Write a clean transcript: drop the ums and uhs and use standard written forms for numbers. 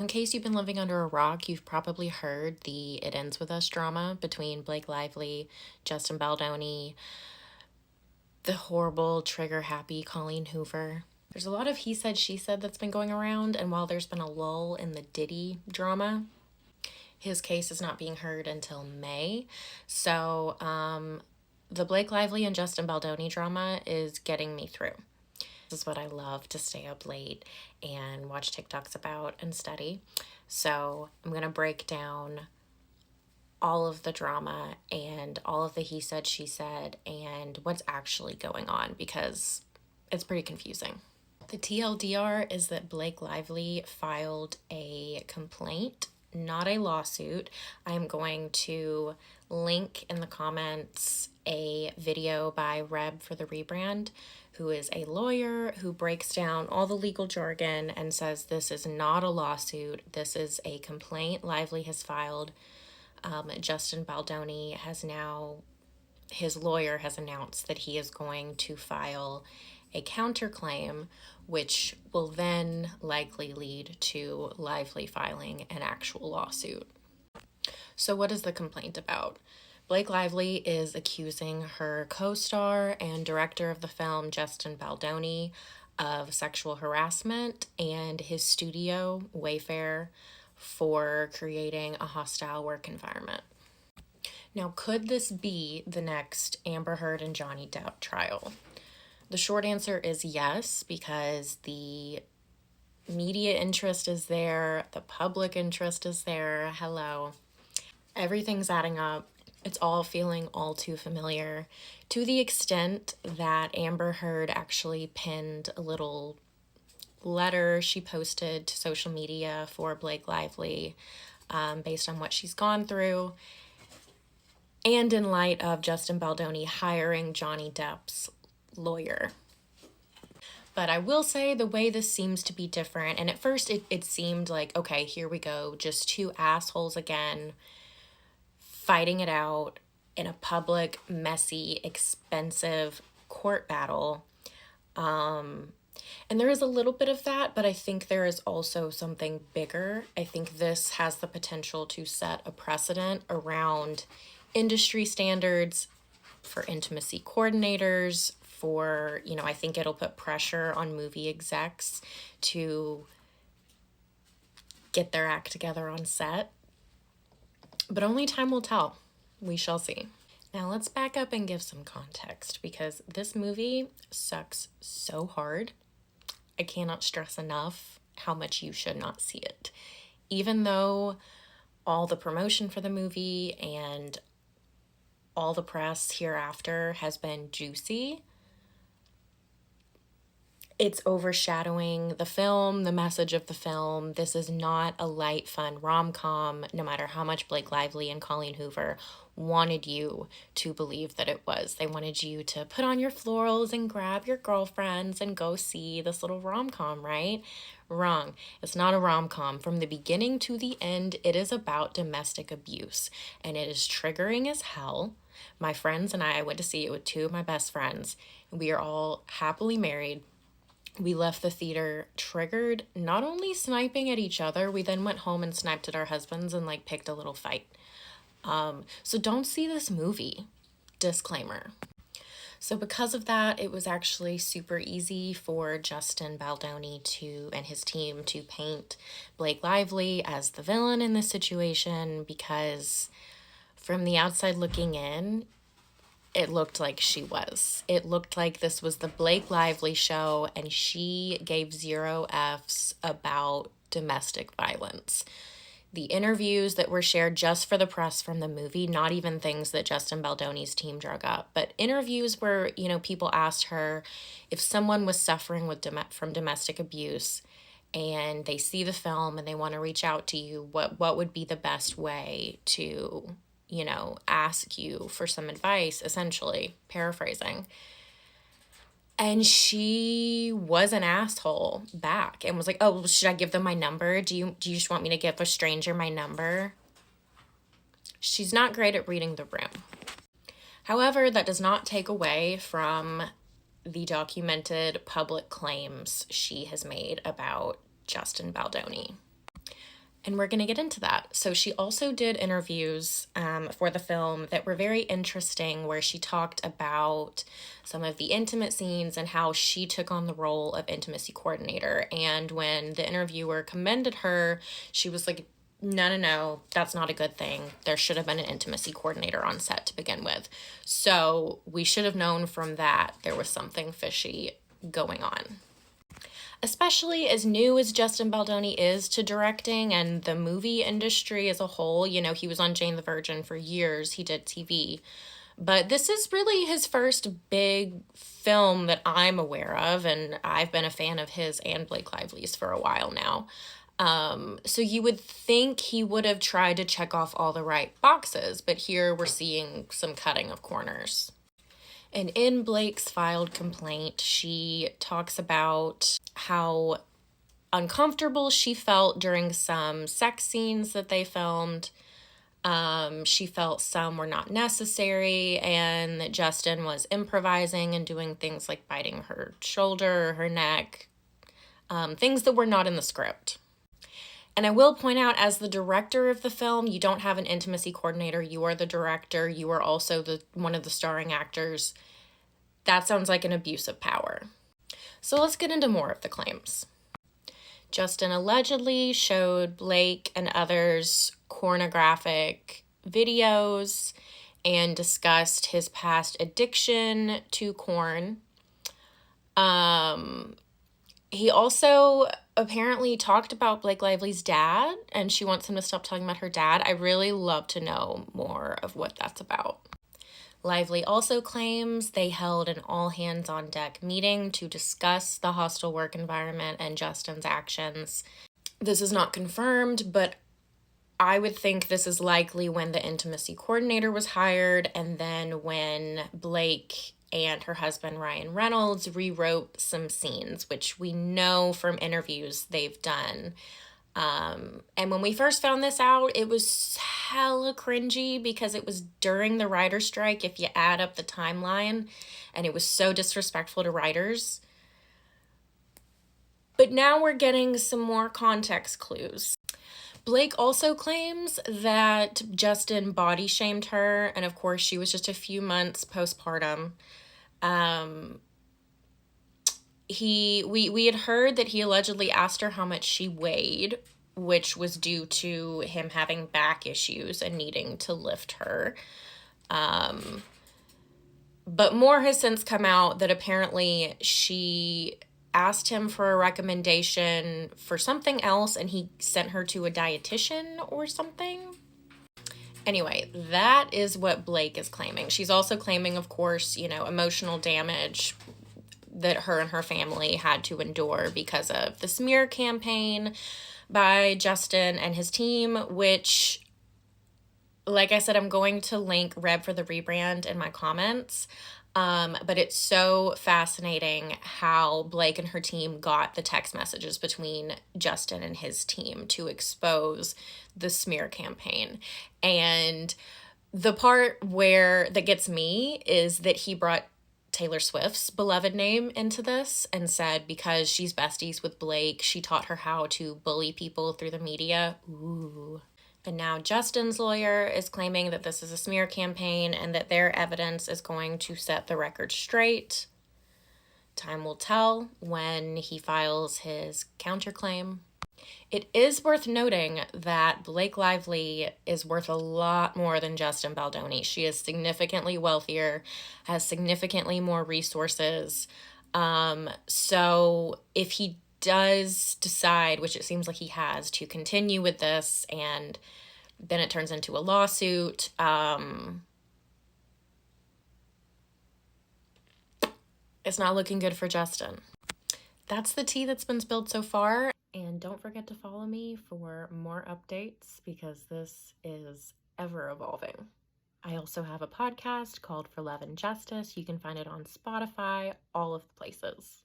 In case you've been living under a rock, you've probably heard the It Ends With Us drama between Blake Lively, Justin Baldoni, the horrible, trigger-happy Colleen Hoover. There's a lot of he said, she said that's been going around, and while there's been a lull in the Diddy drama, his case is not being heard until May. So, the Blake Lively and Justin Baldoni drama is getting me through. This is what I love to stay up late and watch TikToks about and study. So I'm going to break down all of the drama and all of the he said, she said, and what's actually going on because it's pretty confusing. The TLDR is that Blake Lively filed a complaint, not a lawsuit. I am going to link in the comments a video by Reb for the Rebrand, who is a lawyer who breaks down all the legal jargon and says this is not a lawsuit, this is a complaint Lively has filed. Justin Baldoni has now, his lawyer has announced that he is going to file a counterclaim, which will then likely lead to Lively filing an actual lawsuit. So what is the complaint about? Blake Lively is accusing her co-star and director of the film, Justin Baldoni, of sexual harassment and his studio, Wayfair, for creating a hostile work environment. Now, could this be the next Amber Heard and Johnny Depp trial? The short answer is yes, because the media interest is there, the public interest is there. Hello. Everything's adding up. It's all feeling all too familiar, to the extent that Amber Heard actually pinned a little letter she posted to social media for Blake Lively based on what she's gone through, and in light of Justin Baldoni hiring Johnny Depp's lawyer. But I will say the way this seems to be different, and at first it seemed like, okay, here we go, just two assholes again, fighting it out in a public, messy, expensive court battle. And there is a little bit of that, but I think there is also something bigger. I think this has the potential to set a precedent around industry standards for intimacy coordinators, for, I think it'll put pressure on movie execs to get their act together on set. But only time will tell. We shall see. Now let's back up and give some context, because this movie sucks so hard. I cannot stress enough how much you should not see it. Even though all the promotion for the movie and all the press hereafter has been juicy, it's overshadowing the film, the message of the film. This is not a light, fun rom-com, no matter how much Blake Lively and Colleen Hoover wanted you to believe that it was. They wanted you to put on your florals and grab your girlfriends and go see this little rom-com, right? Wrong. It's not a rom-com. From the beginning to the end, it is about domestic abuse, and it is triggering as hell. My friends and I went to see it with two of my best friends, and we are all happily married. We left the theater triggered, not only sniping at each other, we then went home and sniped at our husbands and picked a little fight. So don't see this movie. Disclaimer. So because of that, it was actually super easy for Justin Baldoni and his team to paint Blake Lively as the villain in this situation, because from the outside looking in, it looked like she was. It looked like this was the Blake Lively show, and she gave 0 Fs about domestic violence. The interviews that were shared just for the press from the movie, not even things that Justin Baldoni's team drug up, but interviews where, people asked her if someone was suffering from domestic abuse and they see the film and they want to reach out to you, what would be the best way to ask you for some advice, essentially, paraphrasing. And she was an asshole back and was like, oh, should I give them my number? Do you just want me to give a stranger my number? She's not great at reading the room. However, that does not take away from the documented public claims she has made about Justin Baldoni. And we're going to get into that. So she also did interviews for the film that were very interesting, where she talked about some of the intimate scenes and how she took on the role of intimacy coordinator. And when the interviewer commended her, she was like, no, that's not a good thing. There should have been an intimacy coordinator on set to begin with. So we should have known from that there was something fishy going on. Especially as new as Justin Baldoni is to directing and the movie industry as a whole. You know, he was on Jane the Virgin for years. He did TV. But this is really his first big film that I'm aware of, and I've been a fan of his and Blake Lively's for a while now. So you would think he would have tried to check off all the right boxes, but here we're seeing some cutting of corners. And in Blake's filed complaint, she talks about how uncomfortable she felt during some sex scenes that they filmed. She felt some were not necessary, and that Justin was improvising and doing things like biting her shoulder or her neck, things that were not in the script. And I will point out, as the director of the film, you don't have an intimacy coordinator. You are the director. You are also one of the starring actors. That sounds like an abuse of power. So let's get into more of the claims. Justin allegedly showed Blake and others pornographic videos and discussed his past addiction to porn. He also apparently talked about Blake Lively's dad, and she wants him to stop talking about her dad. I really love to know more of what that's about. Lively also claims they held an all-hands-on-deck meeting to discuss the hostile work environment and Justin's actions. This is not confirmed, but I would think this is likely when the intimacy coordinator was hired, and then when Blake and her husband Ryan Reynolds rewrote some scenes, which we know from interviews they've done. And when we first found this out, it was hella cringy because it was during the writer's strike, if you add up the timeline, and it was so disrespectful to writers. But now we're getting some more context clues. Blake also claims that Justin body shamed her, and of course she was just a few months postpartum. We had heard that he allegedly asked her how much she weighed, which was due to him having back issues and needing to lift her. But more has since come out that apparently she asked him for a recommendation for something else, and he sent her to a dietitian or something. Anyway, that is what Blake is claiming. She's also claiming, of course, emotional damage that her and her family had to endure because of the smear campaign by Justin and his team, which, like I said, I'm going to link Reb for the Rebrand in my comments. But it's so fascinating how Blake and her team got the text messages between Justin and his team to expose the smear campaign. And the part that gets me is that he brought Taylor Swift's beloved name into this and said because she's besties with Blake, she taught her how to bully people through the media. Ooh. And now Justin's lawyer is claiming that this is a smear campaign and that their evidence is going to set the record straight. Time will tell when he files his counterclaim. It is worth noting that Blake Lively is worth a lot more than Justin Baldoni. She is significantly wealthier, has significantly more resources. So if he does decide, which it seems like he has, to continue with this and then it turns into a lawsuit, it's not looking good for Justin. That's the tea that's been spilled so far. And don't forget to follow me for more updates because this is ever evolving. I also have a podcast called For Love and Justice. You can find it on Spotify, all of the places.